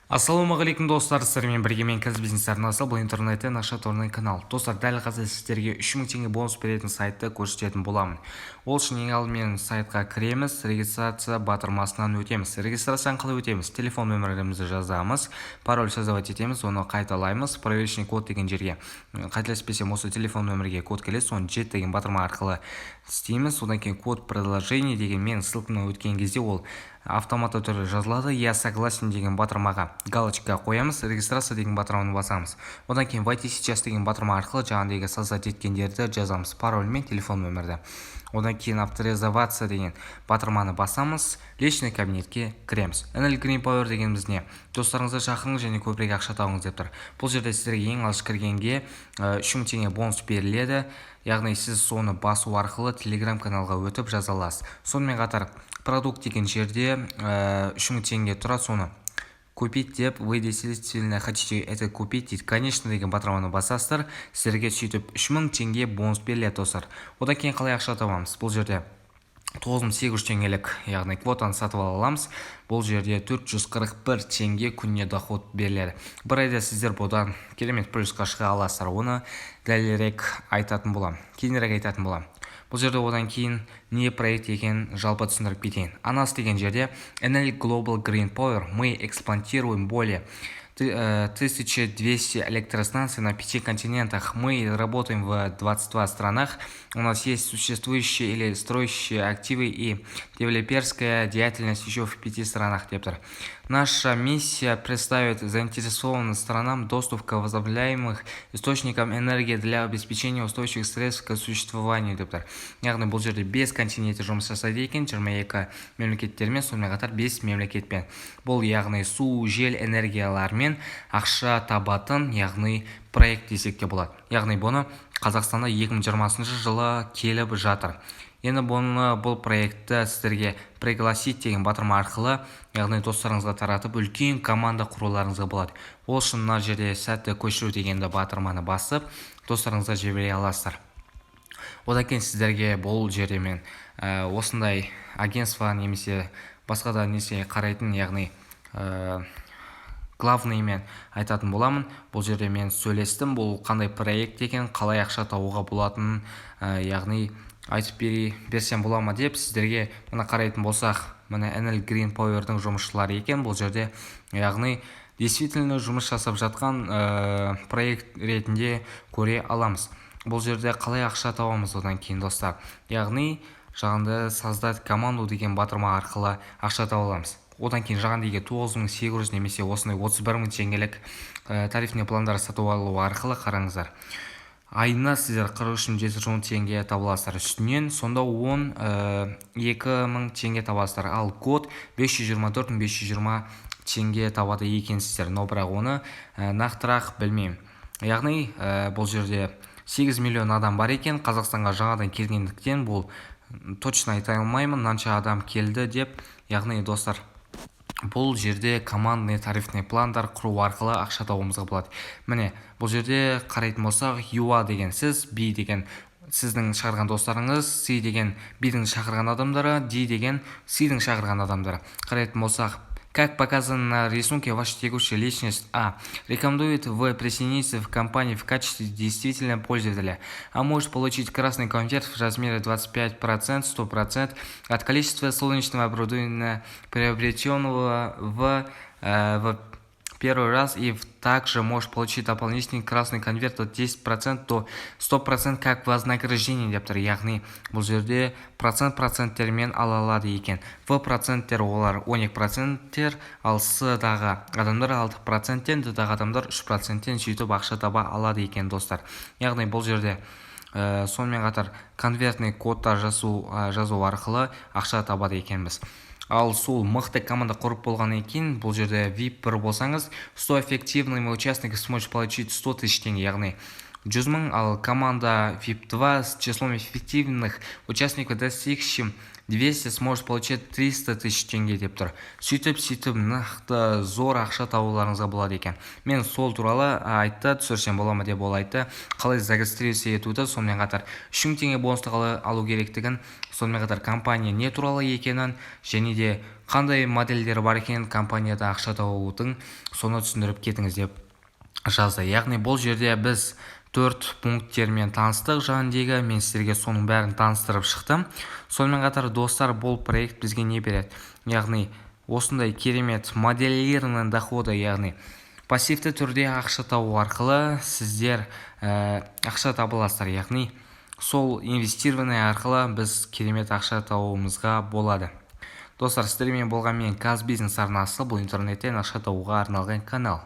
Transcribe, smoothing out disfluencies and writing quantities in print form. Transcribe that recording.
Ассалаумағалейкум достар, сіздермен бірге мен кәсіп бизнес арнасы, бұл интернеттен ақша торный канал. Достар, дәл қазір сіздерге 3000 теңге бонус беретін сайтты көрсететін боламын. Ол үшін ең алдымен сайтқа кіреміз, регистрация батырмасынан өтеміз. Регистрацияны қалай өтеміз? Телефон нөмірімізді жазамыз, пароль создавать етеміз, оны қайталаймыз. Проверочный код деген жерге қателеспесем осы телефон нөмірге код келеді, соны JET деген батырма арқылы істейміз. Одан кейін код предложения деген мен ссылканы өткен кезде ол автоматты түрде жазылады. Я согласен деген батырмаға галочка қоямыз, регистрация деген батырманы басамыз. Одан кейін войти сейчас деген батырма арқылы жаңағыдегі создать еткендерді жазамыз, пароль мен телефон нөмірді. Одан кейін авторизоваться деген батырманы басамыз, личный кабинетке кіреміз. NL Green Power дегеніміз не? Достарыңызды шақырыңыз және көбірек ақша табыңыз деп тұр. Бұл жерде сіздерге ең алғаш кіргенге 3000 теңге бонус беріледі. Яғни сіз соны басу арқылы Telegram каналға өтіп жаза аласыз. Сонымен қатар продукт деген жерде 3000 теңге тұрады, соны купить деп, вы действительно хотите это купить дейді. Конечно деген батырманы басасыздар, сіздерге сөйтіп 3000 теңге бонус беріледі достар. Одан кейін қалай ақша табамыз? Бұл жерде 9800 теңгелік, яғни квотаны сатып ала аламыз. Бұл жерде 441 теңге күніне доход беріледі. Бір айда сіздер бұдан керемет плюсқа шыға аласыздар. Оны дәлірек айтатын болам, кейінірек айтатын болам. Бұл жерде одан кейін не проект екен жалпы түсіндіріп кетейін. Анас деген жерде NL Global Green Power мы эксплуатируем более 1200 электростанций на 5 континентах. Мы работаем в 22 странах. У нас есть существующие или строящие активы и девелоперская деятельность еще в 5 странах. Наша миссия представит заинтересованным странам доступ к возобновляемым источникам энергии для обеспечения устойчивых средств к существованию. Яғни бұл жерде 5 континентте жұмыс жасайды екен, 22 мемлекеттермен, сонымен қатар 5 мемлекетпен. Бұл яғни су, жел энергиялармен ақша табатын, яғни проект десек те болады. Яғни бұны Қазақстанда 2020 жылы келіп жатыр. Енді бұл проектті сіздерге пригласить деген батырма арқылы, яғни достарыңызға таратып, үлкен команда құруларыңызға болады. Ол үшін мына жерде сәтті көшіру дегенді батырманы басып, достарыңызға жібере аласыздар. Одан кейін сіздерге бұл жерде мен осындай агентство немесе басқа да несе қарайтын, яғни главный мен айтатын боламын. Бұл жерде мен сөйлестім, бұл қандай проект екен, қалай ақша табуға болатынын, яғни айтып берсем бола ма деп сіздерге мына қарайтын болсақ, мына NL Green Power'дың жұмысшылары екен. Бұл жерде яғни действительно жұмыс жасап жатқан проект ретінде көре аламыз. Бұл жерде қалай ақша табамыз одан кейін достар? Яғни жаңағыдай создать команду деген батырма арқылы ақша таба аламыз. Одан кейін жаңағыдегі 9800 немесе осындай 31000 теңгелік тарифный пландар сатып алу арқылы қараңыздар. Айына сіздер 43710 теңге табыласыздар. Үстінен сонда 12000 теңге табасыздар. Ал код 524520 теңге табады екенсіздер. Но бірақ оны нақтырақ білмеймін. Яғни бұл жерде 8 миллион адам бар екен. Қазақстанға жаңадан келгендіктен бұл точно айта алмаймын, қанша адам келді деп. Яғни достар, бұл жерде командный тарифный пландар құру арқылы ақша табуымызға болады. Міне, бұл жерде қарайтын болсақ, UA деген сіз, B деген сіздің шақырған достарыңыз, C деген B-дің шақырған адамдары, D деген C-дің шақырған адамдары. Қарайтын болсақ, как показано на рисунке, ваша текущая личность рекомендует вы присоединиться в компанию в качестве действительного пользователя, а может получить красный конверт в размере 25%, 100% от количества солнечного оборудования, приобретенного в первый раз, и также может получить дополнительный красный конверт от 10% до 100% как вознаграждение деп тұр. Яғни бұл жерде проценттермен ала алады екен. В проценттер олар 12%, ал С-дағы адамдар 6%, Д-дағы адамдар 3%-тен сөйтіп ақша таба алады екен достар. Яғни бұл жерде сонымен қатар конвертный кодтар жазу арқылы ақша табады екенбіз. Ал сол мықты команда құрып болған екен, бұл жерде VIP 1 болсаңыз, 100 эффективными участниками сможет получить 100 000 теңге, яғни 100 000, ал команда VIP2 с числом эффективных участников, достигшим 200, сможет получить 300 тысяч теңге деп тұр. Сөйтіп нақты зор ақша табуларыңызға болады екен. Мен сол туралы айтты, түсірсем бола ма деп ол айтты. Қалай зарегистрация етуді, сонымен қатар 3000 теңге бонусты қалай алу керектігін, сонымен қатар компания не туралы екенін, және де қандай модельдері бар екенін, компанияда ақша табудың, соны түсіндіріп кетіңіз деп жазды. Яғни бұл жерде біз 4 пункттермен таныстық жөніндегі, мен сіздерге соның бәрін таныстырып шықтым. Сонымен қатар достар, бұл проект бізге не береді? Яғни осындай керемет моделированный доходы, яғни пассивті түрде ақша табу арқылы сіздер ақша табыласыздар. Яғни сол инвестированный арқылы біз керемет ақша табуымызға болады. Достар, сіздермен болған мен Казбизнес арнасы, бұл интернеттен ақша табуға арналған канал.